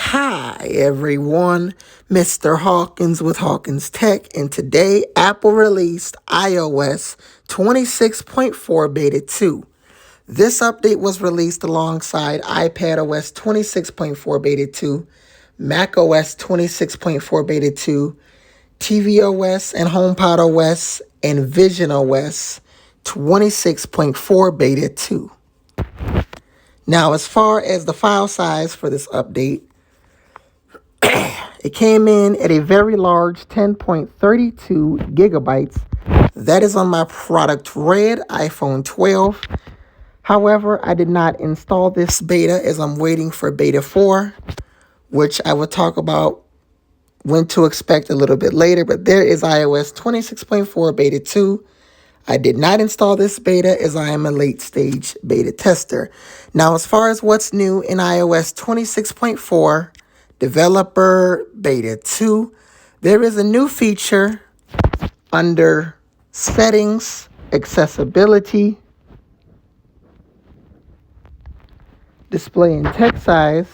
Hi everyone, Mr. Hawkins with Hawkins Tech, and today Apple released iOS 26.4 Beta 2. This update was released alongside iPadOS 26.4 Beta 2, macOS 26.4 Beta 2, tvOS and HomePodOS, and visionOS 26.4 Beta 2. Now, as far as the file size for this update, it came in at a very large 10.32 gigabytes. That is on my product red iPhone 12. However, I did not install this beta as I'm waiting for beta 4, which I will talk about when to expect a little bit later. But there is iOS 26.4 beta 2. I did not install this beta as I am a late stage beta tester. Now, as far as what's new in iOS 26.4 Developer Beta 2, there is a new feature under Settings, Accessibility, Display and Text Size.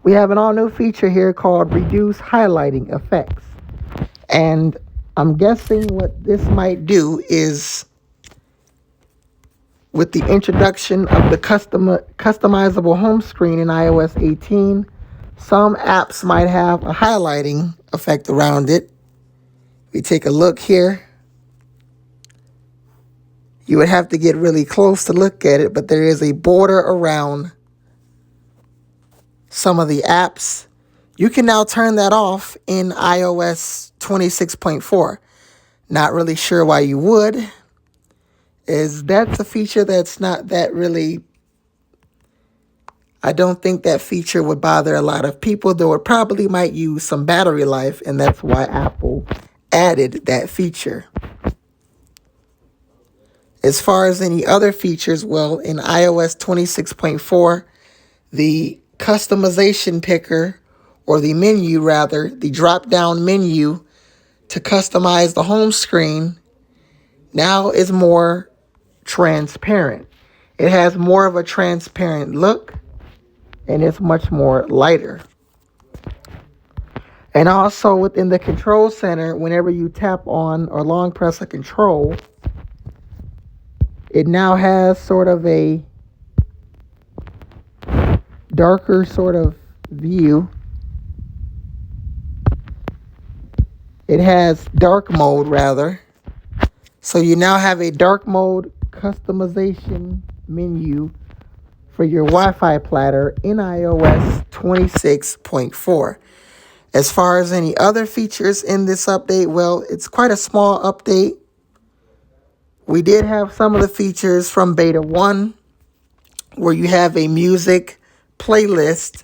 We have an all new feature here called Reduce Highlighting Effects. And I'm guessing what this might do is, with the introduction of the customizable home screen in iOS 18, some apps might have a highlighting effect around it. We take a look here. You would have to get really close to look at it, but there is a border around some of the apps. You can now turn that off in iOS 26.4. Not really sure why you would. That's a feature that's not that really, I don't think that feature would bother a lot of people, though it probably might use some battery life, and that's why Apple added that feature. As far as any other features, well, in iOS 26.4, the customization picker, or the menu rather, the drop-down menu to customize the home screen now is more transparent. It has more of a transparent look, and it's much more lighter. And also within the control center, whenever you tap on or long press a control, it now has sort of a darker sort of view. It has dark mode rather. So you now have a dark mode customization menu for your Wi-Fi platter in iOS 26.4. As far as any other features in this update, well, it's quite a small update. We did have some of the features from Beta 1, where you have a music playlist.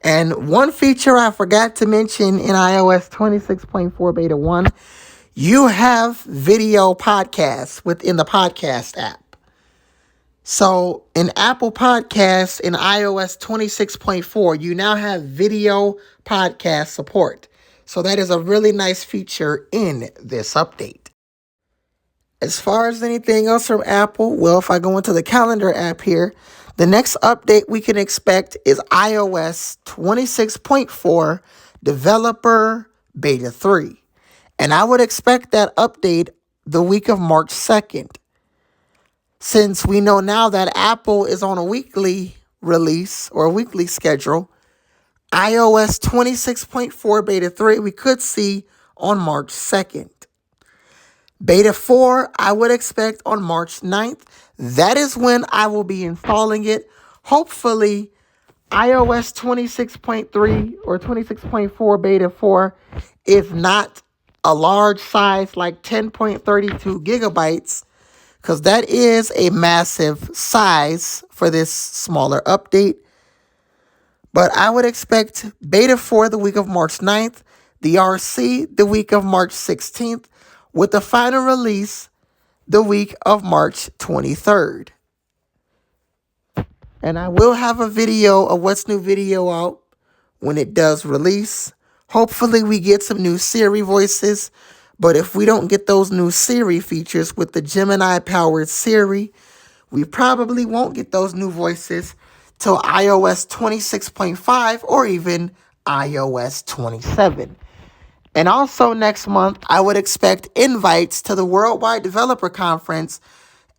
And one feature I forgot to mention in iOS 26.4 Beta 1, you have video podcasts within the podcast app. So in Apple Podcasts in iOS 26.4, you now have video podcast support. So that is a really nice feature in this update. As far as anything else from Apple, well, if I go into the calendar app here, the next update we can expect is iOS 26.4 Developer Beta 3. And I would expect that update the week of March 2nd. Since we know now that Apple is on a weekly release or a weekly schedule, iOS 26.4 Beta 3 we could see on March 2nd. Beta 4 I would expect on March 9th. That is when I will be installing it. Hopefully, iOS 26.3 or 26.4 Beta 4 is not a large size like 10.32 gigabytes, because that is a massive size for this smaller update. But I would expect Beta 4 the week of March 9th, the RC the week of March 16th, with the final release the week of March 23rd. And I will have a video of what's new video out when it does release. Hopefully we get some new Siri voices, but if we don't get those new Siri features with the Gemini-powered Siri, we probably won't get those new voices till iOS 26.5 or even iOS 27. And also next month, I would expect invites to the Worldwide Developer Conference.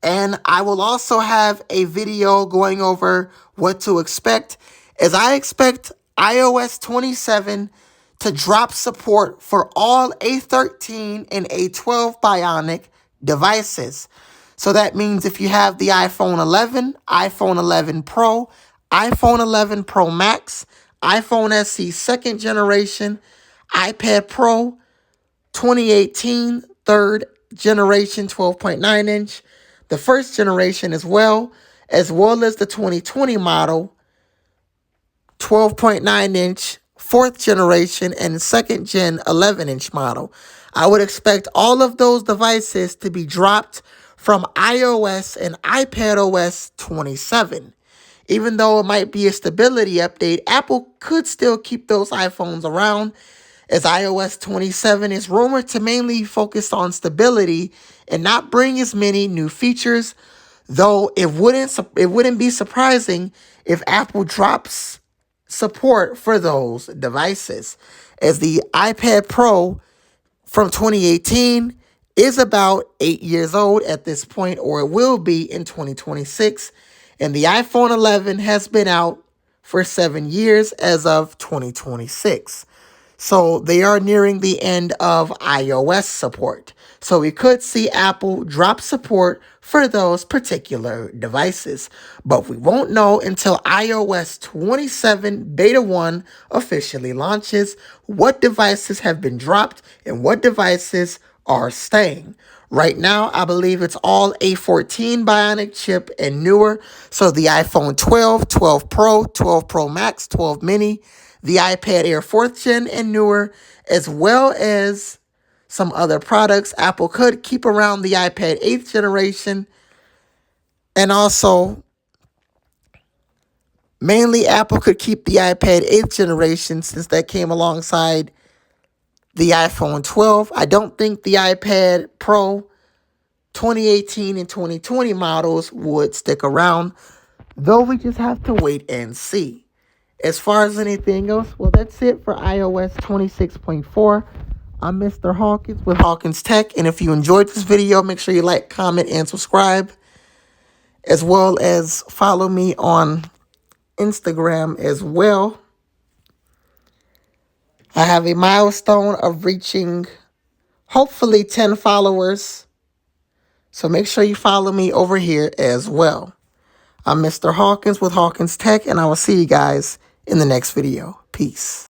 And I will also have a video going over what to expect, as I expect iOS 27 to drop support for all A13 and A12 Bionic devices. So that means if you have the iPhone 11, iPhone 11 Pro, iPhone 11 Pro Max, iPhone SE second generation, iPad Pro, 2018 third generation 12.9 inch, the first generation as well as the 2020 model 12.9 inch, fourth generation, and second gen 11 inch model. I would expect all of those devices to be dropped from iOS and iPadOS 27. Even though it might be a stability update, Apple could still keep those iPhones around, as iOS 27 is rumored to mainly focus on stability and not bring as many new features, though it wouldn't be surprising if Apple drops support for those devices, as the iPad Pro from 2018 is about 8 years old at this point, or it will be in 2026, and the iPhone 11 has been out for 7 years as of 2026. So they are nearing the end of iOS support. So we could see Apple drop support for those particular devices. But we won't know until iOS 27 Beta 1 officially launches what devices have been dropped and what devices are staying. Right now, I believe it's all A14 Bionic chip and newer. So the iPhone 12, 12 Pro, 12 Pro Max, 12 Mini, the iPad Air 4th Gen and newer, as well as some other products. Apple could keep around the iPad 8th generation. And also, mainly Apple could keep the iPad 8th generation, since that came alongside the iPhone 12. I don't think the iPad Pro 2018 and 2020 models would stick around, though we just have to wait and see. As far as anything else, well, that's it for iOS 26.4. I'm Mr. Hawkins with Hawkins Tech, and if you enjoyed this video, make sure you like, comment, and subscribe, as well as follow me on Instagram as well. I have a milestone of reaching, hopefully, 10 followers, so make sure you follow me over here as well. I'm Mr. Hawkins with Hawkins Tech, and I will see you guys in the next video. Peace.